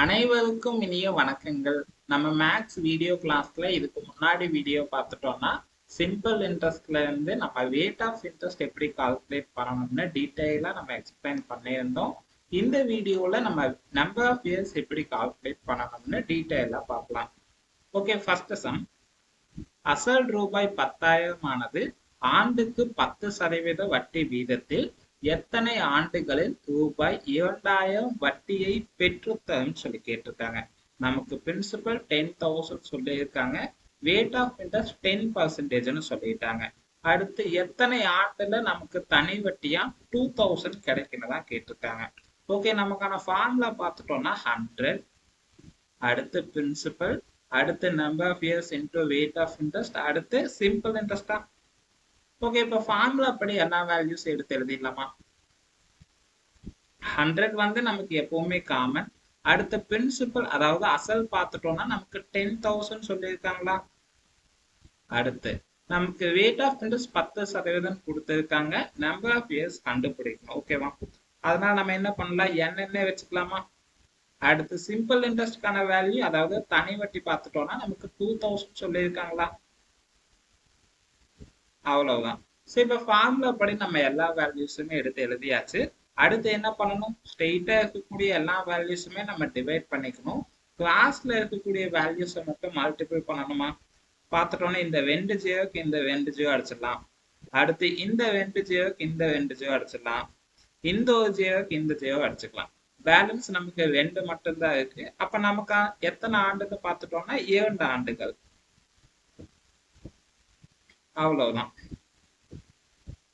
அனைவருக்கும் இனிய வணக்கங்கள். நம்ம மேக்ஸ் வீடியோ கிளாஸ்ல இதுக்கு முன்னாடி வீடியோ பார்த்துட்டோம்னா சிம்பிள் இன்ட்ரெஸ்ட்ல இருந்து நம்ம ரேட் ஆஃப் இன்ட்ரெஸ்ட் எப்படி கால்குலேட் பண்ணணும்னு டீட்டெயிலா நம்ம எக்ஸ்பிளைன் பண்ணியிருந்தோம். இந்த வீடியோல நம்ம நம்பர் ஆஃப் இயர்ஸ் எப்படி கால்குலேட் பண்ணணும்னு டீட்டெயிலா பார்க்கலாம். Okay, first sum. அசல் ரூபாய் 10,000 ஆனது ஆண்டுக்கு 10% வட்டி வீதத்தில் எத்தனை ஆண்டுகளில் ரூபாய் 2,000 வட்டியை பெற்றுத்தரும் சொல்லி கேட்டிருக்காங்க. நமக்கு பிரின்சிபல் 10,000 சொல்லியிருக்காங்க, ரேட் ஆஃப் இன்ட்ரெஸ்ட் 10% சொல்லிட்டாங்க. அடுத்து எத்தனை ஆண்டுல நமக்கு தனி வட்டியா 2,000 கிடைக்குன்னு கேட்டிருக்காங்க. ஓகே, நமக்கான ஃபார்முலா பார்த்துட்டோம்னா 100, அடுத்து பிரின்சிபல், அடுத்து number of years into rate of interest, அடுத்து சிம்பிள் இன்ட்ரெஸ்டா. ஓகே, இப்போ ஃபார்முலா படி எல்லா வேல்யூஸ் எடுத்து எழுதிடலாமா? 100 நமக்கு எப்பவுமே காமன். அடுத்த பிரின்சிபல் அதாவது அசல் பார்த்துட்டோம்னா நமக்கு 10,000 சொல்லியிருக்காங்களா. அடுத்து நமக்கு ரேட் ஆஃப் இன்ட்ரெஸ்ட் 10% கொடுத்திருக்காங்க. நம்பர் ஆஃப் இயர்ஸ் கண்டுபிடிக்கணும். ஓகேவா? அதனால நம்ம என்ன பண்ணலாம், என்ன வச்சுக்கலாமா. அடுத்து சிம்பிள் இன்ட்ரெஸ்ட்கான வேல்யூ அதாவது தனி வட்டி பார்த்துட்டோம்னா நமக்கு 2,000 சொல்லியிருக்காங்களா. அவ்வளவுதான். சரி, இப்போ ஃபார்முலா படி நம்ம எல்லா வேல்யூஸுமே எடுத்து எழுதியாச்சு. அடுத்து என்ன பண்ணணும், ஸ்ட்ரெயிட்டா இருக்கக்கூடிய எல்லா வேல்யூஸுமே நம்ம டிவைட் பண்ணிக்கணும். கிளாஸ்ல இருக்கக்கூடிய வேல்யூஸை மட்டும் மல்டிபிள் பண்ணணுமா பார்த்துட்டோம்னா இந்த 2 ஜீரோக்கு இந்த 2 ஜீரோ அடிச்சிடலாம். அடுத்து இந்த 2 ஜீரோக்கு இந்த 2 ஜீரோ அடிச்சிடலாம். இந்த ஒரு ஜீரோக்கு இந்த ஜீரோ அடிச்சுக்கலாம். பேலன்ஸ் நமக்கு 2 மட்டும்தான் இருக்கு. அப்ப நமக்கு எத்தனை ஆண்டுன்னு பார்த்துட்டோம்னா 2 ஆண்டுகள். அவ்வளவுதான்.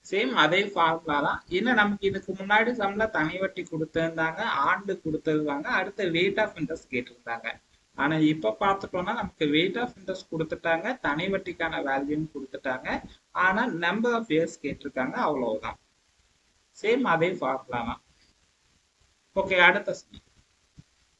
சேம் அதே ஃபார்முலா தான். இன்னும் நமக்கு இதுக்கு முன்னாடி சம்ல தனி வட்டி கொடுத்திருந்தாங்க, ஆண்டு கொடுத்திருந்தாங்க, அடுத்து ரேட் ஆஃப் இன்ட்ரெஸ்ட் கேட்டிருந்தாங்க. ஆனா இப்ப பார்த்துட்டோம்னா நமக்கு ரேட் ஆஃப் இன்ட்ரெஸ்ட் கொடுத்துட்டாங்க, தனி வட்டிக்கான வேல்யூன்னு கொடுத்துட்டாங்க, ஆனா நம்பர் ஆஃப் இயர்ஸ் கேட்டிருக்காங்க. அவ்வளவுதான். சேம் அதே ஃபார்முலா தான். ஓகே, அடுத்த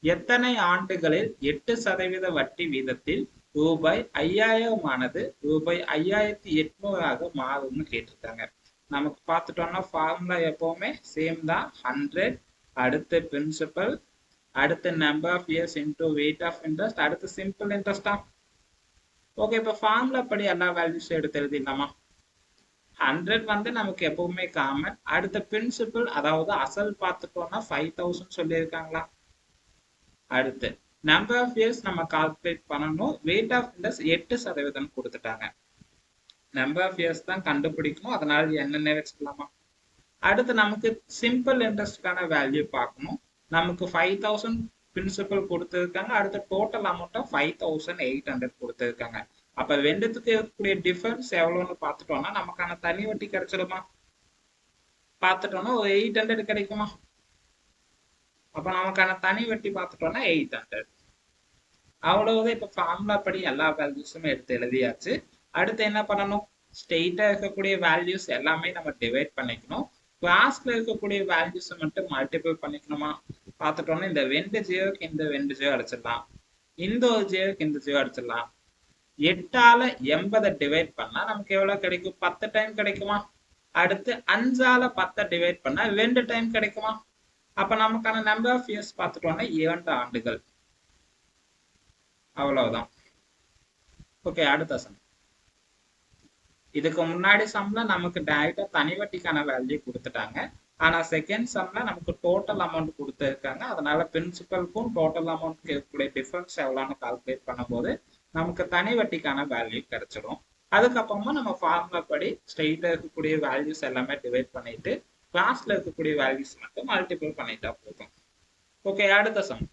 எத்தனை ஆண்டுகளில் 8% வட்டி வீதத்தில் ரூபாய் 5,000 ஆனது ரூபாய் 5,800 மாறும்னு கேட்டிருக்காங்க. நமக்கு பார்த்துட்டோம்னா ஃபார்முலா எப்பவுமே சேம் தான். 100, அடுத்து பிரின்சிபல், அடுத்து number of years into rate of interest, அடுத்து சிம்பிள் இன்ட்ரெஸ்டா. ஓகே, இப்போ ஃபார்முலா படி எல்லா வேல்யூஸும் எடுத்து எழுதிடலாமா. 100 நமக்கு எப்பவுமே காமன். அடுத்த பிரின்சிபல் அதாவது அசல் பார்த்துட்டோம்னா 5,000 சொல்லியிருக்காங்களா. அடுத்து நம்பர் ஆஃப் இயர்ஸ் நம்ம கால்குலேட் பண்ணணும். ரேட் ஆஃப் இன்ட்ரெஸ்ட் 8% கொடுத்துட்டாங்க. நம்பர் ஆஃப் இயர்ஸ் தான் கண்டுபிடிக்கணும், அதனால என்னென்ன வச்சுக்கலாமா. அடுத்து நமக்கு சிம்பிள் இன்ட்ரெஸ்ட்கான வேல்யூ பார்க்கணும். நமக்கு 5,000 பிரின்சிபல் கொடுத்துருக்காங்க, அடுத்து டோட்டல் அமௌண்ட்டா 5,800 கொடுத்துருக்காங்க. அப்ப ரெண்டுத்துக்கு இருக்கக்கூடிய டிஃபரன்ஸ் எவ்வளவுன்னு பார்த்துட்டோம்னா நமக்கான தனி வட்டி கிடைச்சிடுமா. பார்த்துட்டோம்னா ஒரு 800 கிடைக்குமா. அப்ப நமக்கான தனி வட்டி பார்த்துட்டோம்னா 800. அவ்வளவுதான். இப்ப ஃபார்முலா படி எல்லா வேல்யூஸுமே எடுத்து எழுதியாச்சு. அடுத்து என்ன பண்ணணும், ஸ்ட்ரெயிட்டா இருக்கக்கூடிய வேல்யூஸ் எல்லாமே நம்ம டிவைட் பண்ணிக்கணும். கிளாஸ்ல இருக்கக்கூடிய வேல்யூஸ் மட்டும் மல்டிபிள் பண்ணிக்கணுமா. பார்த்துட்டோம்னா இந்த 2 ஜீரோக்கு இந்த 2 ஜீரோ அடிச்சிடலாம், இந்த ஒரு ஜீரோக்கு இந்த ஜீரோ அடிச்சிடலாம். 8ஆல 80 டிவைட் பண்ணா நமக்கு எவ்வளவு கிடைக்கும், 10 டைம் கிடைக்குமா. அடுத்து 5ஆல 10 டிவைட் பண்ணா 2 டைம் கிடைக்குமா. அப்ப நமக்கான நம்பர் ஆஃப் இயர்ஸ் பார்த்துட்டோம்னா 2 ஆண்டுகள். அவ்வளவுதான். ஓகே, அடுத்த சம். இதுக்கு முன்னாடி சம்ல நமக்கு டைரக்டா தனி வட்டிக்கான வேல்யூ கொடுத்துட்டாங்க. ஆனா செகண்ட் சம்ல நமக்கு டோட்டல் அமௌண்ட் கொடுத்துருக்காங்க. அதனால பிரின்சிபலுக்கும் டோட்டல் அமௌண்ட்க்கு இருக்கக்கூடிய டிஃபரன்ஸ் எவ்வளோன்னு கால்குலேட் பண்ணும்போது நமக்கு தனி வட்டிக்கான வேல்யூ கிடைச்சிடும். அதுக்கப்புறமா நம்ம ஃபார்முலா படி ஸ்ட்ரெயிட்டா இருக்கக்கூடிய வேல்யூஸ் எல்லாமே டிவைட் பண்ணிட்டு கிளாஸ்ல இருக்கக்கூடிய வேல்யூஸ் மட்டும் மல்டிபிள் பண்ணிட்டா போதும். ஓகே, அடுத்த சம்.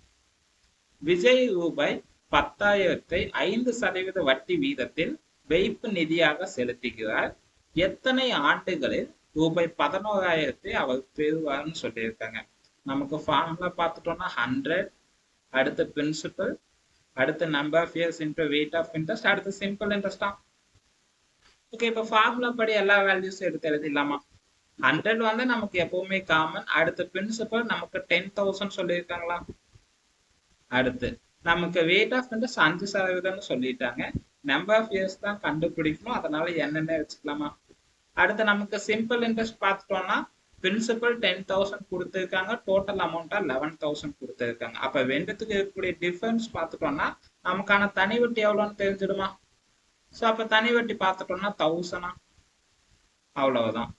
விஜய் ரூபாய் 10,000 5% வட்டி வீதத்தில் வைப்பு நிதியாக செலுத்துகிறார். எத்தனை ஆண்டுகளில் ரூபாய் 11,000 அவர் பெறுவார்னு சொல்லியிருக்காங்க. நமக்கு ஃபார்முலா பார்த்துட்டோம்னா 100, அடுத்து பிரின்சிபல், அடுத்து number of years into rate of interest, அடுத்து சிம்பிள் இன்ட்ரெஸ்டா. ஓகே, இப்போ ஃபார்முலா படி எல்லா வேல்யூஸும் எடுத்து எழுதிடலாமா. 100 நமக்கு எப்பவுமே காமன். அடுத்து பிரின்சிபல் நமக்கு 10,000 சொல்லியிருக்காங்களா. அடுத்து நமக்கு ரேட் ஆஃப் இன்ட்ரெஸ்ட் 5% சொல்லிட்டாங்க. நம்பர் ஆஃப் இயர்ஸ் தான் கண்டுபிடிக்கணும், அதனால என்னென்ன வச்சுக்கலாமா. அடுத்து நமக்கு சிம்பிள் இன்ட்ரெஸ்ட் பார்த்துட்டோம்னா பிரின்சிபல் 10,000 கொடுத்துருக்காங்க, டோட்டல் அமௌண்டா 11,000 கொடுத்துருக்காங்க. அப்ப ரெண்டுத்துக்கு இருக்கக்கூடிய டிஃபரன்ஸ் பார்த்துட்டோம்னா நமக்கான தனி வட்டி எவ்வளோன்னு தெரிஞ்சிடுமா? ஸோ அப்ப தனி வட்டி பார்த்துட்டோம்னா 1000. அவ்வளவுதான்.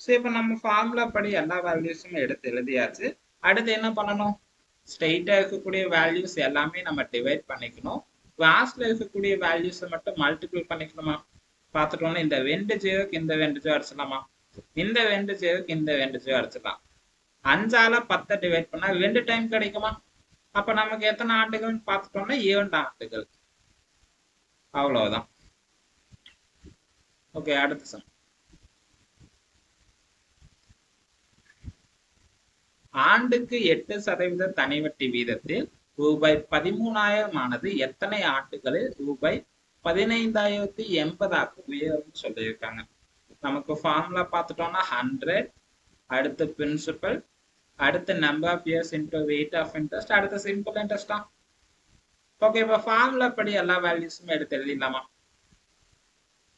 ஸோ இப்போ நம்ம ஃபார்முலா படி எல்லா வேல்யூஸும் எடுத்து எழுதியாச்சு. அடுத்து என்ன பண்ணணும்? ஸ்ட்ரெயிட்டா இருக்கக்கூடிய வேல்யூஸ் எல்லாமே நம்ம டிவைட் பண்ணிக்கணும். கிளாஸ்ல இருக்கக்கூடிய வேல்யூஸை மட்டும் மல்டிபிள் பண்ணிக்கணுமா? பார்த்துட்டோம்னா இந்த 2 ஜீரோக்கு இந்த 2 ஜீரோ அடிச்சிடலாமா? இந்த 2 ஜீரோக்கு இந்த 2 ஜீரோ அடிச்சிடலாம். 5ஆல 10 டிவைட் பண்ணா 2 டைம் கிடைக்குமா? அப்ப நமக்கு எத்தனை ஆண்டுகள்னு பார்த்துட்டோம்னா 7 ஆண்டுகள். அவ்வளவுதான். ஓகே, அடுத்த சம். ஆண்டுக்கு 8% தனி வட்டி வீதத்தில் ரூபாய் 13,000 ஆனது எத்தனை ஆண்டுகளில் ரூபாய் 15,080 உயரும் சொல்லியிருக்காங்க. நமக்கு ஃபார்முலா பார்த்துட்டோம்னா 100, அடுத்து பிரின்சிபல், அடுத்து number of years into rate of interest, அடுத்து சிம்பிள் இன்ட்ரெஸ்டா. ஓகே, இப்போ ஃபார்முலா படி எல்லா வேல்யூஸுமே எடுத்து எழுதிடலாமா?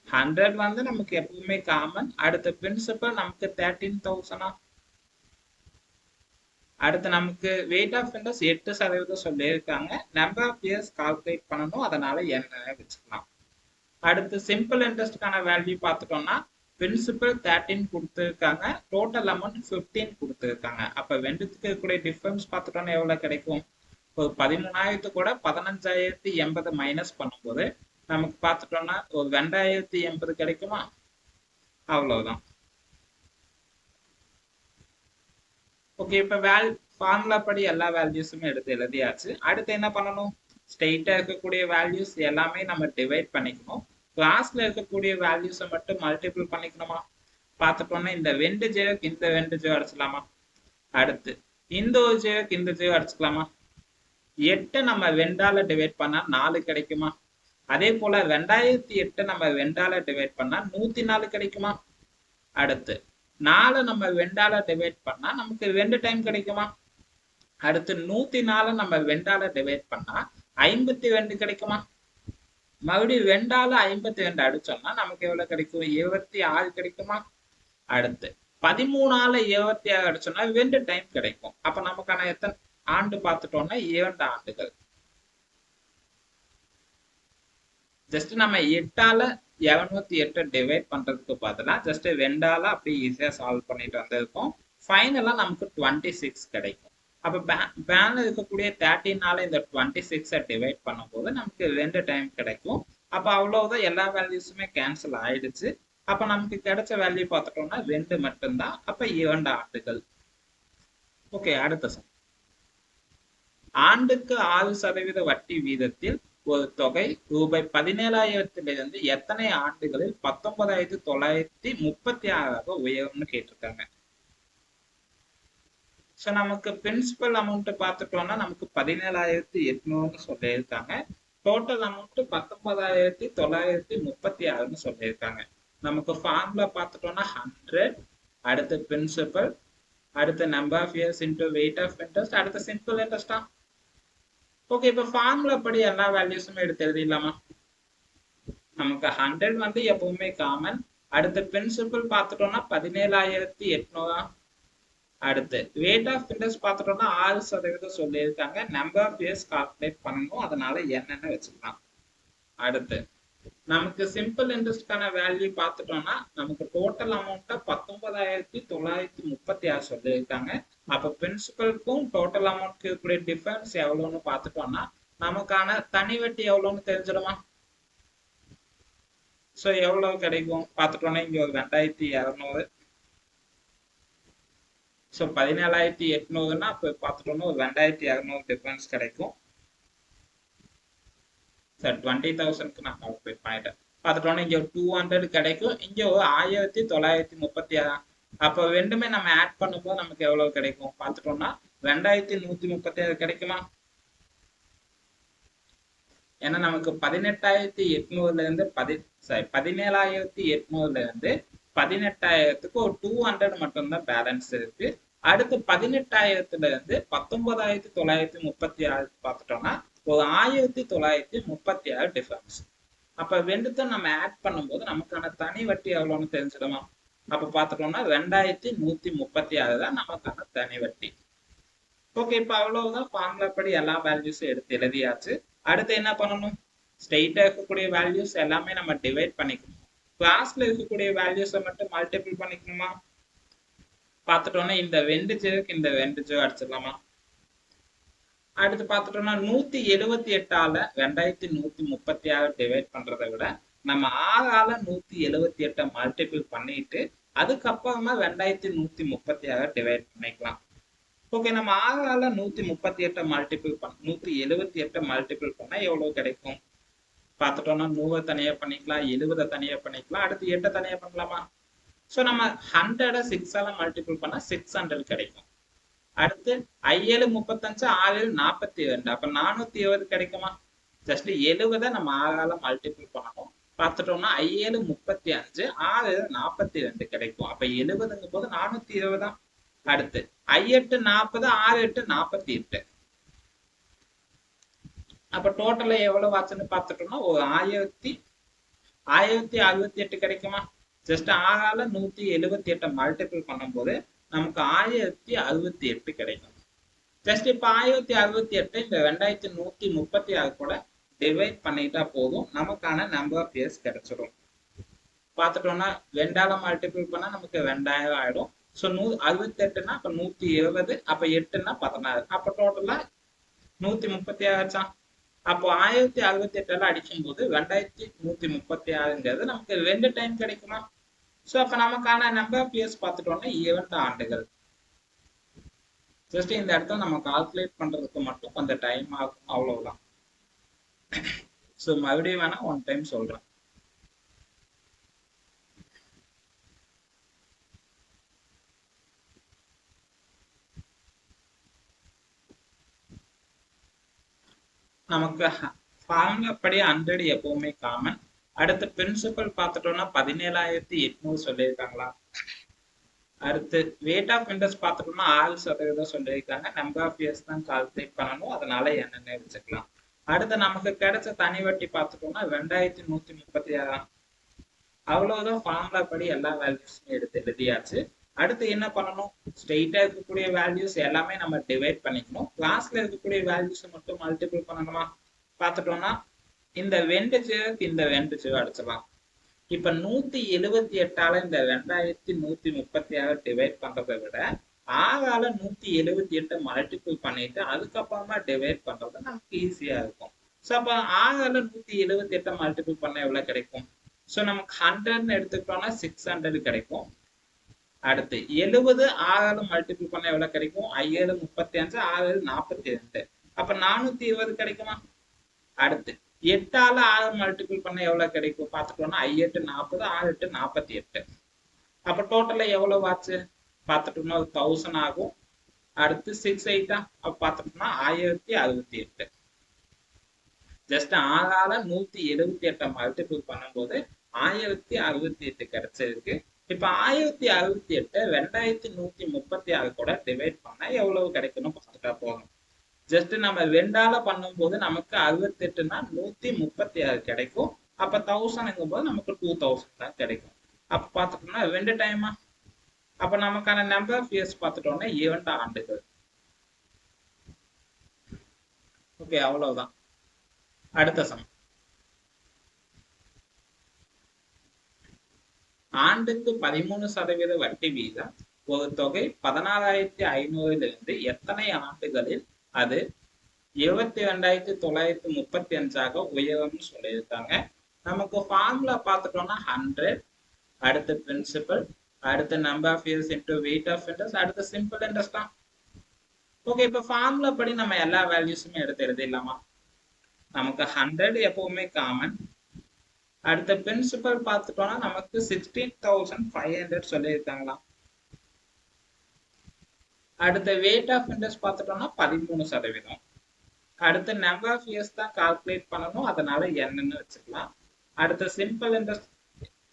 100 வந்து நமக்கு எப்பவுமே காமன். அடுத்து பிரின்சிபல் நமக்கு 13,000. அடுத்து நமக்கு ரேட் ஆஃப் இன்ட்ரெஸ்ட் 8% சொல்லியிருக்காங்க. நம்பர் ஆஃப் இயர்ஸ் கால்குலேட் பண்ணணும், அதனால என்ன வச்சுக்கலாம். அடுத்து சிம்பிள் இன்ட்ரெஸ்ட்கான வேல்யூ பார்த்துட்டோம்னா பிரின்சிபல் 13 கொடுத்துருக்காங்க, டோட்டல் அமௌண்ட் 15 கொடுத்துருக்காங்க. அப்ப ரெண்டுத்துக்கு இருக்கக்கூடிய டிஃபரன்ஸ் பார்த்துட்டோம்னா எவ்வளவு கிடைக்கும்? ஒரு 13,000 கூட 15,080 மைனஸ் பண்ணும்போது நமக்கு பார்த்துட்டோம்னா ஒரு 2,080 கிடைக்குமா? அவ்வளவுதான். ஓகே, இப்ப ஃபார்முலா படி எல்லா வேல்யூஸுமே எடுத்து எழுதியாச்சு. அடுத்து என்ன பண்ணணும்? ஸ்ட்ரெயிட்டா இருக்கக்கூடிய வேல்யூஸ் எல்லாமே நம்ம டிவைட் பண்ணிக்கணும். கிளாஸ்ல இருக்கக்கூடிய வேல்யூஸை மட்டும் மல்டிபிள் பண்ணிக்கணுமா? பார்த்துட்டோம்னா இந்த 2 ஜீரோக்கு இந்த 2 ஜீரோ அடிச்சுக்கலாமா? அடுத்து இந்த ஒரு ஜீரோக்கு இந்த ஜீரோ அடிச்சுக்கலாமா? 8 நம்ம 2ஆல டிவைட் பண்ணா 4 கிடைக்குமா? அதே போல 2008 நம்ம 2ஆல டிவைட் பண்ணா 104 கிடைக்குமா? அடுத்து 4 நம்ம 2ஆல டிவைட் பண்ணா நமக்கு 2 டைம் கிடைக்குமா? அடுத்து 104 நம்ம 2ஆல டிவைட் பண்ணா 52 கிடைக்குமா? மறுபடியும் 2ஆல 52 அடிச்சோம்னா நமக்கு எவ்வளவு கிடைக்கும்? 26 கிடைக்குமா? அடுத்து 13ஆல 26 அடிச்சோம்னா 2 டைம் கிடைக்கும். அப்ப நமக்கான எத்தனை ஆண்டு பார்த்துட்டோம்னா 7 ஆண்டுகள். ஜஸ்ட் நம்ம 8ஆல 708 டிவைட் பண்றதுக்கு பதிலா ஜஸ்ட் 2ஆல அப்படியே ஈஸியா சால்வ் பண்ணிட்டு வந்திருக்கோம். ஃபைனலா நமக்கு 26 கிடைக்கும். அப்ப பேன்ல இருக்கக்கூடிய 13ஆல இந்த 26 டிவைட் பண்ணும்போது நமக்கு 2 டைம் கிடைக்கும். அப்ப அவ்வளவுதான், எல்லா வேல்யூஸுமே கேன்சல் ஆயிடுச்சு. அப்ப நமக்கு கிடைச்ச வேல்யூ பார்த்துட்டோம்னா 2 மட்டும்தான். அப்ப 7 ஆண்டுகள். ஓகே, அடுத்த சம். ஆண்டுக்கு 6% வட்டி வீதத்தில் ஒரு தொகை ரூபாய் 17,000 எத்தனை ஆண்டுகளில் 19,936 உயரும்னு கேட்டிருக்காங்க. ஸோ நமக்கு பிரின்சிபல் அமௌண்ட் பார்த்துட்டோம்னா நமக்கு 17,800 சொல்லியிருக்காங்க. டோட்டல் அமௌண்ட் 19,936 சொல்லியிருக்காங்க. நமக்கு ஃபார்முலா பார்த்துட்டோம்னா 100, அடுத்து பிரின்சிபல், அடுத்து number of years into rate of interest, அடுத்து சிம்பிள் இன்ட்ரெஸ்டா. ஓகே, இப்போ ஃபார்முலா படி எல்லா வேல்யூஸுமே எடுத்து எழுதிடலாமா? நமக்கு 100 வந்து எப்பவுமே காமன். அடுத்து பிரின்சிபல் பார்த்துட்டோம்னா 17,800. அடுத்து ரேட் ஆஃப் இன்ட்ரெஸ்ட் பார்த்துட்டோம்னா 6% சொல்லியிருக்காங்க. நம்பர் ஆஃப் இயர்ஸ் கால்குலேட் பண்ணணும், அதனால என்னன்னு வச்சுக்கலாம். அடுத்து நமக்கு சிம்பிள் இன்ட்ரெஸ்ட்கான வேல்யூ பார்த்துட்டோம்னா நமக்கு டோட்டல் அமௌண்ட்டா 19,936 சொல்லியிருக்காங்க. அப்ப பிரின்சிபலுக்கும் டோட்டல் அமௌண்ட்க்கு இருக்கக்கூடிய டிஃபரன்ஸ் எவ்வளவுன்னு பார்த்துட்டோம்னா நமக்கான தனி வட்டி எவ்வளவுன்னு தெரிஞ்சிடுமா? ஸோ எவ்வளவு கிடைக்கும் பார்த்துட்டோம்னா இங்க ஒரு 2,200. ஸோ 17,800னா அப்போ பார்த்துட்டோம்னா ஒரு 2,200 டிஃபரன்ஸ் கிடைக்கும். சார் 20,000க்கு நான் கால்குலேட் பண்ணிட்டேன். பார்த்துட்டோம்னா இங்க ஒரு 200 கிடைக்கும், இங்க ஒரு 1936. அப்போ ரெண்டுமே நம்ம ஆட் பண்ணும்போது நமக்கு எவ்வளவு கிடைக்கும் பார்த்துட்டோம்னா 2,136 கிடைக்குமா? ஏன்னா நமக்கு 18,800ல இருந்து 17,800ல இருந்து 18,000க்கு ஒரு 200 மட்டும்தான் பேலன்ஸ் இருக்கு. அடுத்து 18,000ல இருந்து 19,936 பார்த்துட்டோம்னா ஒரு 1,936 டிஃபரன்ஸ். அப்ப ரெண்டுத்தையும் நம்ம ஆட் பண்ணும்போது நமக்கான தனி வட்டி எவ்வளவுன்னு தெரிஞ்சிடுமா? அப்ப பாத்துட்டோம்னா 2136 தான் நமக்கான தனி வட்டி. ஓகே, இப்ப அவ்வளவுதான். ஃபார்முலா படி எல்லா வேல்யூஸும் எடுத்து எழுதியாச்சு. அடுத்து என்ன பண்ணணும்? ஸ்ட்ரெயிட்டா இருக்கக்கூடிய வேல்யூஸ் எல்லாமே நம்ம டிவைட் பண்ணிக்கணும். கிளாஸ்ல இருக்கக்கூடிய வேல்யூஸை மட்டும் மல்டிபிள் பண்ணிக்கணுமா? பார்த்துட்டோம்னா இந்த 2 இந்த 2 அடிச்சிடலாமா? அடுத்து பார்த்துட்டோம்னா 178ஆல 2136 டிவைட் பண்றதை விட நம்ம 6ஆல 178 மல்டிபிள் பண்ணிட்டு அதுக்கப்புறமா 2136 டிவைட் பண்ணிக்கலாம். ஓகே, நம்ம 6ஆல 138 மல்டிபிள் 178 மல்டிபிள் பண்ணா எவ்வளவு கிடைக்கும்? பார்த்துட்டோம்னா 100 தனியா பண்ணிக்கலாம், 70 தனியா பண்ணிக்கலாம், அடுத்து 8 தனியா பண்ணலாமா? ஸோ நம்ம 100 6ஆல மல்டிபிள் பண்ணா 600 கிடைக்கும். அடுத்து 5 35 6 42, அப்ப 470 கிடைக்குமா? ஜஸ்ட் 70 நம்ம 6ஆல மல்டிபிள் பண்ணணும். பார்த்துட்டோம்னா 5 35 6 42 கிடைக்கும். அப்ப 70ங்கும் போது 420 தான். அடுத்து 5 8 40 6 8 48. அப்ப டோட்டலா எவ்வளவு ஆச்சுன்னு பார்த்துட்டோம்னா ஒரு 1068 கிடைக்குமா? ஜஸ்ட் 6ஆல 178 மல்டிபிள் பண்ணும்போது நமக்கு 1068 கிடைக்கும். ஜஸ்ட் இப்ப 1068 இந்த 2136 கூட டிவைட் பண்ணிட்டா போதும், நமக்கான நம்பர் ஆஃப் இயர்ஸ் கிடைச்சிடும். பார்த்துட்டோம்னா 2ஆல மல்டிபிள் பண்ணா நமக்கு 2000 ஆயிடும். ஸோ 68னா அப்ப 120, அப்ப 8னா 16, அப்ப டோட்டலா 136 ஆச்சா? அப்போ 1068 அடிக்கும் போது 2136ங்கிறது நமக்கு 2 டைம் கிடைக்குமா? ஸோ அப்ப நமக்கான நம்பர் ஆஃப் இயர்ஸ் பார்த்துட்டோம்னா 2 ஆண்டுகள். ஜஸ்ட் இந்த இடத்துல நம்ம கால்குலேட் பண்றதுக்கு மட்டும் கொஞ்சம் டைம் ஆகும், அவ்வளவுதான். ஸோ மறுபடியும் வேணா ஒன் டைம் சொல்றேன். நமக்கு ஃபார்முலா படி 100 எப்பவுமே காமன். அடுத்து பிரின்சிபல் பார்த்துட்டோம்னா 17,800 சொல்லியிருக்காங்களா? அடுத்து ரேட் ஆஃப் இன்ட்ரெஸ்ட் பார்த்துட்டோம்னா 6% சொல்லியிருக்காங்க. நம்பர் ஆஃப் இயர்ஸ் தான் கால்குலேட் பண்ணணும், அதனால என்னென்ன வச்சுக்கலாம். அடுத்து நமக்கு கிடைச்ச தனி வட்டி பார்த்துட்டோம்னா 2136. அவ்வளவுதான். ஃபார்முலா படி எல்லா வேல்யூஸுமே எடுத்து எழுதியாச்சு. அடுத்து என்ன பண்ணணும்? ஸ்ட்ரெயிட்டா இருக்கக்கூடிய வேல்யூஸ் எல்லாமே நம்ம டிவைட் பண்ணிக்கணும். கிளாஸ்ல இருக்கக்கூடிய வேல்யூஸ் மட்டும் மல்டிபிள் பண்ணணுமா? பார்த்துட்டோம்னா இந்த 2 இந்த 2 அடிச்சிடலாம். இப்ப 178ஆல இந்த 2136 டிவைட் பண்றதை விட 6ஆல 178 மல்டிபிள் பண்ணிட்டு அதுக்கப்புறமா டிவைட் பண்றது நமக்கு ஈஸியா இருக்கும். ஸோ அப்ப 6ஆல 178 மல்டிபிள் பண்ண எவ்வளவு கிடைக்கும்? ஸோ நமக்கு 100ன்னு எடுத்துக்கிட்டோம்னா 600 கிடைக்கும். அடுத்து 70 6ஆல மல்டிபிள் பண்ண எவ்வளவு கிடைக்கும்? 5 35 6 42, அப்ப 420 கிடைக்குமா? அடுத்து 8ஆல 6 மல்டிபிள் பண்ண எவ்வளவு கிடைக்கும்? பார்த்துட்டோம்னா 5 8 40 6 48, அப்ப டோட்டலா எவ்வளவு ஆச்சு? பார்த்துட்டோம்னா 1000 ஆகும். அடுத்து 6 8 அப்ப பார்த்துட்டோம்னா 1068. ஜஸ்ட் 6ஆல 178 மல்டிபிள் பண்ணும்போது 1068 கிடைச்சிருக்கு. இப்ப 1068 2136 கூட டிவைட் பண்ணா எவ்வளவு கிடைக்கணும் பார்த்துட்டா போதும். ஜஸ்ட் நம்ம 2ஆல பண்ணும்போது நமக்கு 68னா 136 கிடைக்கும். அப்ப 1000ங்கும் போது நமக்கு 2000 தான் கிடைக்கும். அப்ப பார்த்துட்டோம்னா 2 டைமா? அப்ப நமக்கான நம்பர் ஆஃப் இயர்ஸ் பார்த்துட்டோம்னா 2 ஆண்டுகள். ஓகே, அவ்வளவுதான். அடுத்த சம். ஆண்டுக்கு 13% வட்டி வீதம் ஒரு தொகை 16,500 எத்தனை ஆண்டுகளில் அது 22,935 உயரும்னு சொல்லியிருக்காங்க. நமக்கு ஃபார்முலா பார்த்துட்டோம்னா 100, அடுத்து பிரின்சிபல், அடுத்து number of years into weight of interest, அடுத்து சிம்பிள் இன்ட்ரெஸ்ட் தான். ஓகே, இப்ப ஃபார்முலா படி நம்ம எல்லா வேல்யூஸுமே எடுத்து எழுதிடலாமா? நமக்கு 100 எப்பவுமே காமன். அடுத்த பிரின்சிபல் பார்த்துட்டோம்னா நமக்கு 16,500 சொல்லியிருக்காங்களாம். அடுத்த வெயிட் ஆஃப் இன்ட்ரெஸ்ட் பார்த்துட்டோம்னா 13%. அடுத்த நம்பர் ஆஃப் இயர்ஸ் தான் கால்குலேட் பண்ணணும், அதனால என்னன்னு வச்சுக்கலாம். அடுத்த சிம்பிள் இன்ட்ரெஸ்ட்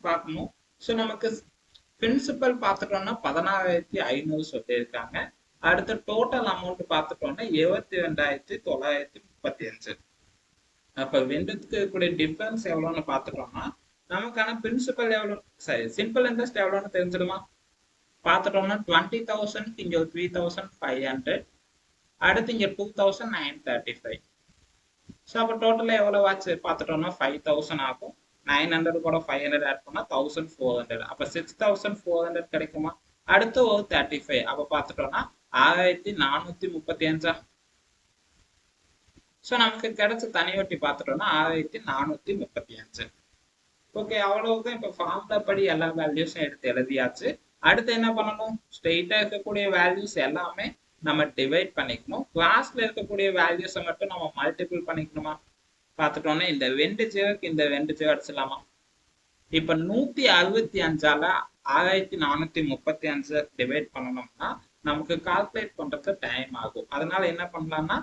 பார்க்கணும். ஸோ நமக்கு பிரின்சிபல் பார்த்துட்டோம்னா 16,500 சொல்லியிருக்காங்க. அடுத்த டோட்டல் அமௌண்ட் பார்த்துட்டோம்னா 22,935. அப்ப ரெண்டுத்துக்கு கூடிய டிஃபரன்ஸ் எவ்வளோன்னு பார்த்துட்டோம்னா நமக்கான பிரின்சிபல் எவ்வளவு, சரி சிம்பிள் இன்ட்ரெஸ்ட் எவ்வளவுன்னு தெரிஞ்சிடுமா? பார்த்துட்டோம்னா 20,000 இங்க 3,500, அடுத்து இங்க 2,935. ஸோ அப்போ டோட்டலாக எவ்வளோ ஆச்சு பார்த்துட்டோம்னா 5,000 ஆகும். 900 கூட 500 ஆட் பண்ணா 1,400. அப்போ 6,400 கிடைக்குமா? அடுத்து ஒரு 35. அப்போ பார்த்துட்டோம்னா 6,435. ஸோ நமக்கு கிடைச்ச தனி வட்டி பார்த்துட்டோம்னா 6,435. ஓகே, அவ்வளவுதான். இப்போ ஃபார்முலா படி எல்லா வேல்யூஸும் எடுத்து எழுதியாச்சு. அடுத்து என்ன பண்ணணும்? ஸ்ட்ரெயிட்டா இருக்கக்கூடிய வேல்யூஸ் எல்லாமே நம்ம டிவைட் பண்ணிக்கணும். கிளாஸ்ல இருக்கக்கூடிய வேல்யூஸை மட்டும் நம்ம மல்டிபிள் பண்ணிக்கணுமா? பார்த்துட்டோம்னா இந்த 2 ஜீரோக்கு இந்த 2 ஜீரோ அடிச்சிடலாமா? இப்ப 165ஆல 6,435 டிவைட் பண்ணணும்னா நமக்கு கால்குலேட் பண்றது டைம் ஆகும். அதனால என்ன பண்ணலாம்னா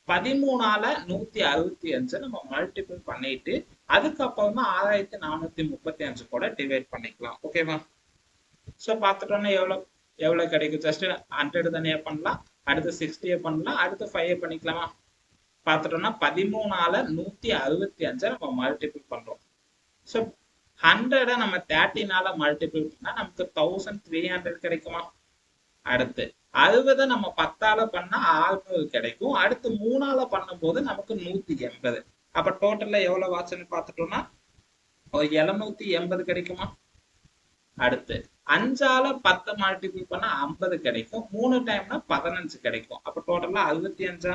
13ஆல 165 நம்ம மல்டிபிள் பண்ணிட்டு அதுக்கப்புறமா 6,435 கூட டிவைட் பண்ணிக்கலாம். ஓகேவா? ஸோ பார்த்துட்டோம்னா எவ்வளவு கிடைக்கும்? ஜஸ்ட் 100 தனியா பண்ணலாம், அடுத்து 60 பண்ணலாம், அடுத்து 5 பண்ணிக்கலாமா? பார்த்துட்டோம்னா 13ஆல 165 நம்ம மல்டிபிள் பண்றோம். ஸோ 100 நம்ம 13ஆல மல்டிபிள் பண்ணா நமக்கு 1,300 கிடைக்குமா? அடுத்து 60 நம்ம 10ஆல பண்ணா 600 கிடைக்கும். அடுத்து 3ஆல பண்ணும்போது நமக்கு 180. அப்ப டோட்டல்ல எவ்வளவு ஆச்சுன்னு பார்த்துட்டோம்னா 780 கிடைக்குமா? அடுத்து 5ஆல 10 மல்டிபிள் பண்ணா 50 கிடைக்கும். 3 டைம்னா 15 கிடைக்கும். அப்ப டோட்டலா 65.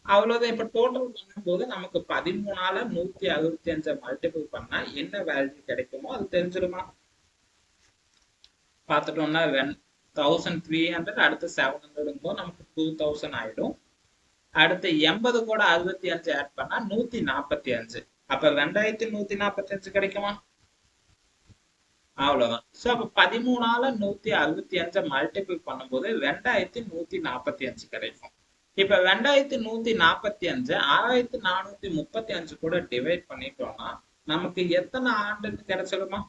அவ்வளவுதான். இப்ப டோட்டல் பண்ணும்போது நமக்கு 13ஆல 165 மல்டிபிள் பண்ணா என்ன வேல்யூ கிடைக்குமோ அது தெரிஞ்சிருமா? பார்த்துட்டோம்னா 1,300, அடுத்து 700 நமக்கு 2,000 ஆயிடும். அடுத்து 80 கூட 65 ஆட் பண்ணா 145. அப்ப 2,145 கிடைக்குமா? அவ்வளவுதான். ஸோ அப்ப 13ஆல 165 மல்டிபிள் பண்ணும்போது 2,145 கிடைக்கும். இப்ப 2,145 6,435 கூட டிவைட் பண்ணிட்டோம்னா நமக்கு எத்தனை ஆண்டுன்னு கிடைச்சிடுமா?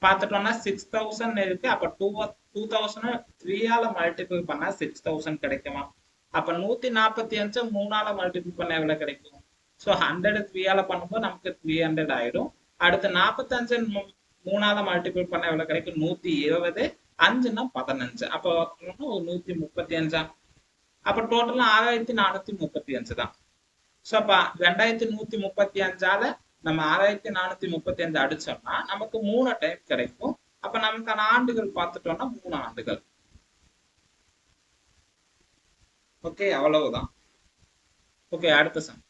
பார்த்துட்டோம்னா 6,000 இருக்கு. அப்ப 2,000 3ஆல மல்டிபிள் பண்ணா 6,000 கிடைக்குமா? அப்ப 145 3ஆல மல்டிபிள் பண்ண எவ்வளவு கிடைக்கும்? ஸோ 100 3ஆல பண்ணும்போது நமக்கு 300 ஆயிடும். அடுத்து 45 3ஆல மல்டிபிள் பண்ண எவ்வளவு கிடைக்கும்? 120. 5ன்னா 15. அப்போ 135. அப்ப டோட்டலா 6,435 தான். ஸோ அப்ப 2,135ஆல நம்ம 6,435 அடிச்சோம்னா நமக்கு 3 டைம் கிடைக்கும். அப்ப நமக்கான ஆண்டுகள் பார்த்துட்டோம்னா 3 ஆண்டுகள். ஓகே, அவ்வளவுதான். ஓகே, அடுத்த சம்.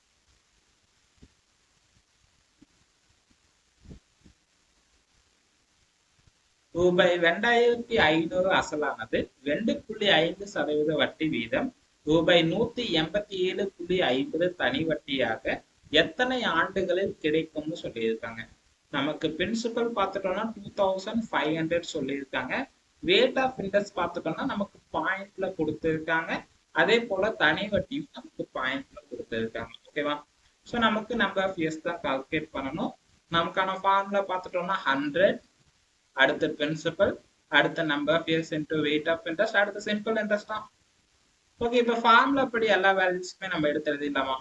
ரூபாய் 2,500 அசலானது 2.5% வட்டி வீதம் ரூபாய் 187.50 தனி வட்டியாக எத்தனை ஆண்டுகளில் கிடைக்கும்னு சொல்லியிருக்காங்க. நமக்கு பிரின்சிபல் பார்த்துட்டோம்னா 2,500 சொல்லியிருக்காங்க. ரேட் ஆஃப் இன்ட்ரெஸ்ட் பார்த்துட்டோம்னா நமக்கு பாயிண்ட்ல கொடுத்துருக்காங்க. அதே போல தனி வட்டியும் நமக்கு பாயிண்ட்ல கொடுத்துருக்காங்க. ஓகேவா? ஸோ நமக்கு நம்பர் ஆஃப் இயர்ஸ் தான் கால்குலேட் பண்ணணும். நமக்கான ஃபார்முலா பார்த்துட்டோம்னா 100, அடுத்து பிரின்சிபல், அடுத்த number of years into rate of interest, அடுத்து சிம்பிள் இன்ட்ரெஸ்ட் தான். ஓகே, இப்போ ஃபார்முலா படி எல்லா வேல்யூஸுமே நம்ம எடுத்து எழுதிடலாமா?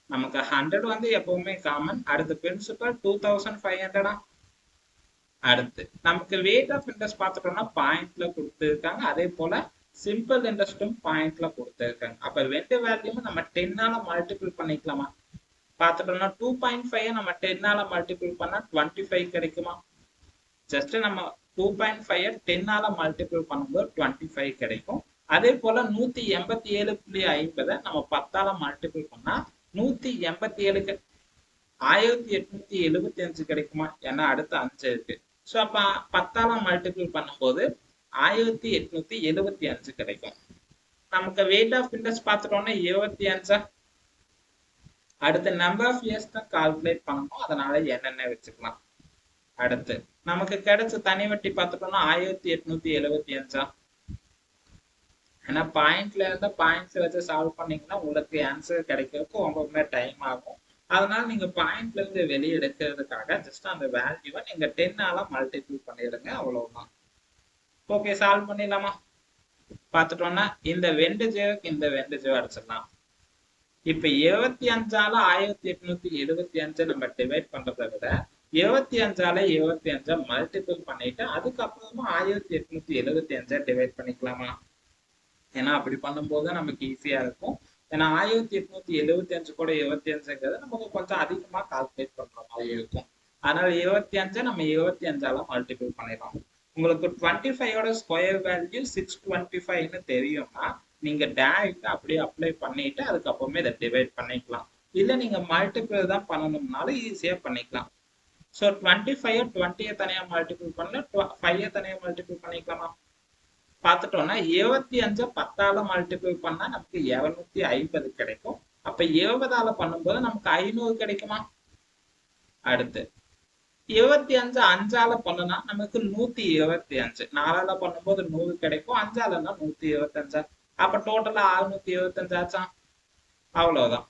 நமக்கு 100 வந்து எப்பவுமே காமன். அடுத்து பிரின்சிபல் 2,500. அடுத்து நமக்கு ரேட் ஆஃப் இன்ட்ரெஸ்ட் பார்த்துட்டோம்னா பாயிண்ட்ல கொடுத்துருக்காங்க. அதே போல சிம்பிள் இன்ட்ரெஸ்டும் பாயிண்ட்ல கொடுத்துருக்காங்க. அப்ப ரெண்டு வேல்யூமே நம்ம 10ஆல மல்டிபிள் பண்ணிக்கலாமா? பார்த்துட்டோம்னா 2.5 நம்ம 10ஆல மல்டிபிள் பண்ணா 25 கிடைக்குமா? ஜஸ்ட் நம்ம 2.5 10ஆல மல்டிபிள் பண்ணும்போது 25 கிடைக்கும். அதே போல 187.50 நம்ம 10ஆல மல்டிபிள் பண்ணா 187 1875 கிடைக்குமா? ஏன்னா அடுத்த 5 இருக்கு. ஸோ அப்ப 10ஆல மல்டிபிள் பண்ணும்போது 1875 கிடைக்கும். நமக்கு ரேட் ஆஃப் இன்ட்ரெஸ்ட் பார்த்துட்டோம்னா 25. அடுத்த நம்பர் ஆஃப் இயர்ஸ் தான் கால்குலேட் பண்ணணும். அதனால என்னென்ன வச்சுக்கலாம். அடுத்து நமக்கு கிடைச்ச தனி வட்டி பார்த்துட்டோம்னா 1875. ஏன்னா பாயிண்ட்ல இருந்தா பாயிண்ட்ஸ் வச்சு சால்வ் பண்ணீங்கன்னா உங்களுக்கு ஆன்சர் கிடைக்கிறதுக்கு ரொம்பவுமே டைம் ஆகும். அதனால நீங்க பாயிண்ட்ல இருந்து வெளியே எடுக்கிறதுக்காக ஜஸ்ட் அந்த வேல்யூவை நீங்க 10ஆல மல்டிபிள் பண்ணிடுங்க. அவ்வளவுதான். ஓகே, சால்வ் பண்ணிடலாமா? பார்த்துட்டோம்னா இந்த 2 ஜீரோக்கு இந்த 2 ஜீரோ அடிச்சிடலாம். இப்ப 75ஆல 1875 நம்ம டிவைட் பண்றதை விட 75ஆல 75 மல்டிபிள் பண்ணிட்டு அதுக்கப்புறமா 1875 டிவைட் பண்ணிக்கலாமா? ஏன்னா அப்படி பண்ணும்போது நமக்கு ஈஸியா இருக்கும். ஏன்னா 1875 கூட 75ங்கிறது நமக்கு கொஞ்சம் அதிகமா கால்குலேட் பண்ற மாதிரி இருக்கும். அதனால 75 நம்ம 75ஆல மல்டிபிள் பண்ணிடலாம். உங்களுக்கு 25ஓட ஸ்கொயர் வேல்யூ 625ன்னு தெரியும்னா நீங்க டைரக்டா அப்படியே அப்ளை பண்ணிட்டு அதுக்கப்புறமே இதை டிவைட் பண்ணிக்கலாம். இல்ல நீங்க மல்டிபிள் தான் பண்ணணும்னாலும் ஈஸியா பண்ணிக்கலாம். ஸோ 25 20 தனியா மல்டிபிள் பண்ணல 5 தனியா மல்டிபிள் பண்ணிக்கலாமா? பார்த்துட்டோம்னா 75 10ஆல மல்டிபிள் பண்ணா நமக்கு 250 கிடைக்கும். அப்ப 70ஆல பண்ணும்போது நமக்கு 500 கிடைக்குமா? அடுத்து 25 5ஆல பண்ணுனா நமக்கு 125. 4ஆல பண்ணும்போது 100 கிடைக்கும். 5ஆலன்னா 125. அப்ப டோட்டலா 625 ஆச்சா? அவ்வளவுதான்.